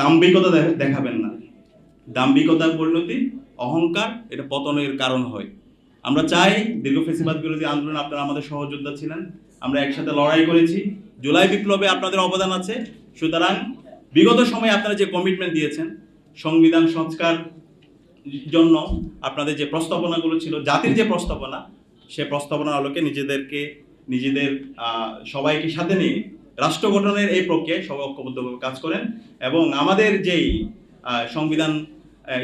দাম্ভিকতা দেখাবেন না। দাম্ভিকতার পরিণতি অহংকার, এটা পতনের কারণ হয়। আমরা চাই দীর্ঘ ফ্যাসিবাদ বিরোধী আন্দোলন আপনারা আমাদের সহযোদ্ধা ছিলেন, আমরা একসাথে লড়াই করেছি, জুলাই বিপ্লবে আপনাদের অবদান আছে। সুতরাং বিগত সময়ে আপনারা যে কমিটমেন্ট দিয়েছেন সংবিধান সংস্কার জন্য, আপনাদের যে প্রস্তাবনাগুলো ছিল, জাতির যে প্রস্তাবনা, সে প্রস্তাবনার আলোকে নিজেদের সবাইকে সাথে নিয়ে রাষ্ট্র গঠনের এই প্রক্রিয়ায় সবাই ঐক্যবদ্ধভাবে কাজ করেন। এবং আমাদের যেই সংবিধান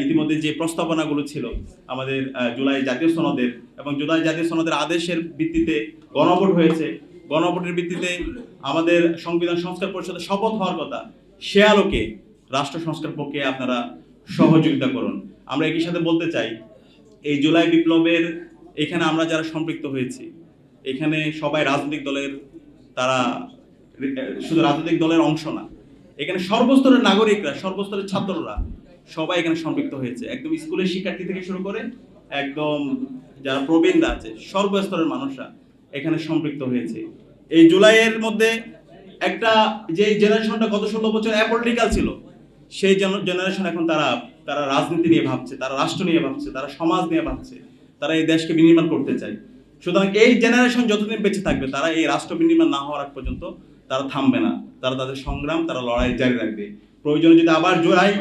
ইতিমধ্যে যে প্রস্তাবনাগুলো ছিল আমাদের জুলাই জাতীয় সনদের, এবং জুলাই জাতীয় সনদের আদেশের ভিত্তিতে গণভোট হয়েছে, গণভোটের ভিত্তিতে আমাদের সংবিধান সংস্কার পরিষদে শপথ হওয়ার কথা, সে আলোকে রাষ্ট্র সংস্কার প্রক্রিয়ায় আপনারা সহযোগিতা করুন। আমরা একই সাথে বলতে চাই, এই জুলাই বিপ্লবের এখানে আমরা যারা সম্পৃক্ত হয়েছি, এখানে সবাই রাজনৈতিক দলের, তারা শুধু রাজনৈতিক দলের অংশ না, এখানে সর্বস্তরের নাগরিকরা, সর্বস্তরের ছাত্ররা সবাই এখানে সম্পৃক্ত হয়েছে। একদম স্কুলের শিক্ষার্থী থেকে শুরু করে একদম যারা প্রবীণরা আছে, সর্বস্তরের মানুষরা এখানে সম্পৃক্ত হয়েছে। এই জুলাইয়ের মধ্যে একটা যে জেনারেশনটা গত 16 বছর অ্যাপলিটিক্যাল ছিল, সেই জেনারেশন এখন তারা রাজনীতি নিয়ে ভাবছে, তারা রাষ্ট্র নিয়ে ভাবছে, তারা সমাজ নিয়ে ভাবছে, তারা এই দেশকে বিনির্মাণ করতে চায়। সুতরাং এই জেনারেশন যতদিন বেঁচে থাকবে, তারা এই রাষ্ট্র বিনির্মাণ না হওয়ার আগ পর্যন্ত তারা থামবে না, তারা তাদের সংগ্রাম, তারা লড়াই জারি রাখবে। প্রয়োজনে যদি আবার জুলাই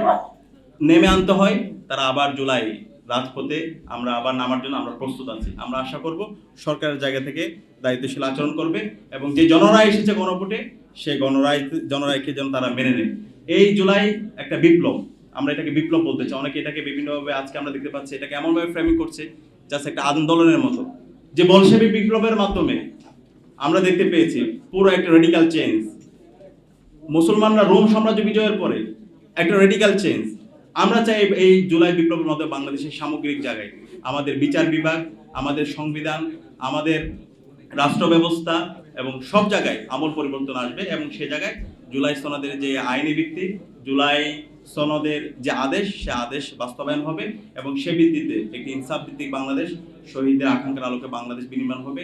নেমে আনতে হয়, তারা আবার জুলাই রাজপথে আমরা আবার নামার জন্য আমরা প্রস্তুত আছি। আমরা আশা করব সরকারের জায়গা থেকে দায়িত্বশীল আচরণ করবে, এবং যে জনরায় এসেছে গণভোটে, সেই জনরায়কে যেন তারা মেনে নেয়। এই জুলাই একটা বিপ্লব, আমরা এটাকে বিপ্লব বলতে চাই। অনেকে এটাকে বিভিন্নভাবে আজকে আমরা দেখতে পাচ্ছি, এটাকে এমনভাবে ফ্রেমিং করছে জাস্ট একটা আন্দোলনের মতো, যে বলশেবিক বিপ্লবের মাধ্যমে আমরা দেখতে পেয়েছি পুরো একটা রেডিক্যাল চেঞ্জ। মুসলমানরা রোম সাম্রাজ্য বিজয়ের পরে একটা রেডিক্যাল চেঞ্জ। আমরা চাই এই জুলাই বিপ্লবের মধ্যে বাংলাদেশের সামগ্রিক জায়গায় আমাদের বিচার বিভাগ, আমাদের সংবিধান, আমাদের রাষ্ট্র ব্যবস্থা এবং সব জায়গায় আমূল পরিবর্তন আসবে, এবং সে জায়গায় জুলাই সনদের যে আইনি ভিত্তি, জুলাই সনদের যে আদেশ, সে আদেশ বাস্তবায়ন হবে, এবং সে ভিত্তিতে একটি ইনসাফ ভিত্তিক বাংলাদেশ, শহীদদের আকাঙ্ক্ষার আলোকে বাংলাদেশ বিনির্মাণ হবে।